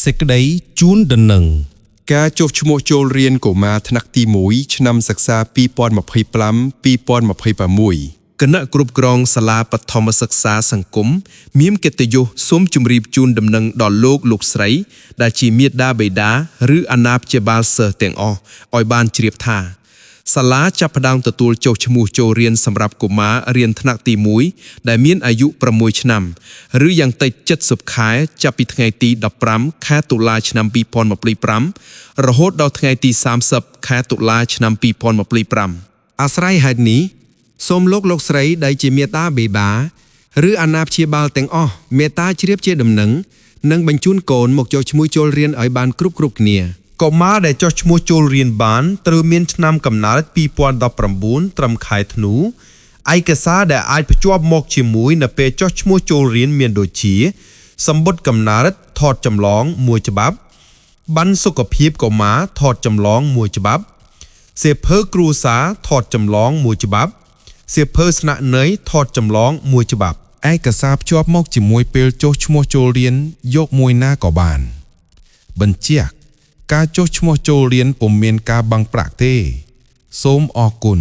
សេចក្តីជូនដំណឹងការចុះឈ្មោះចូលរៀនកុមារថ្នាក់ទី1ឆ្នាំសិក្សា2025-2026 គណៈគ្រប់គ្រងសាលាបឋមសិក្សាសង្គមមានកិត្តិយសសូមជម្រាបជូនដំណឹងដល់លោកស្រីដែលជាមាតាបិតាឬអាណាព្យាបាលសិស្សទាំងអស់ឲ្យបានជ្រាបថាសាលាចាប់ផ្ដើមទទួលចុះឈ្មោះចូលរៀនសម្រាប់កុមាររៀនថ្នាក់ទី1ដែលមានអាយុ6ឆ្នាំឬយ៉ាងតិច70ខែចាប់ពីថ្ងៃទី15ខែតុលាឆ្នាំ2025រហូតដល់ថ្ងៃទី30ខែតុលាឆ្នាំ2025អាស្រ័យហេតុនេះសូមលោកស្រីដែលជាមាតាបិតាឬអាណាព្យាបាលទាំងអស់មេត្តាជ្រាបជាដំណឹងនិងបញ្ជូនកូនមកចុះឈ្មោះចូលរៀនឲ្យបានគ្រប់គ្នាកុមារដែលចុះឈ្មោះចូលរៀនបានត្រូវមានឆ្នាំកំណើត2019ត្រឹមខែធ្នូឯកសារដែលអាចភ្ជាប់មកជាមួយនៅពេលចុះឈ្មោះចូលរៀនមានដូចជាសម្បត្តិកំណើតថតចម្លងមួយច្បាប់ប័ណ្ណសុខភាពកុមារថតចម្លងមួយច្បាប់សៀវភៅគ្រួសារថតចម្លងមួយច្បាប់សៀវភៅស្នាក់នៅថតចម្លងមួយច្បាប់ឯកសារភ្ជាប់មកជាមួយពេលចុះឈ្មោះចូលរៀនយកមួយណាក៏បានបញ្ជាក់ការចុះឈ្មោះចូលរៀនពុំមានការបាំងប្រាក់ទេសូមអរគុណ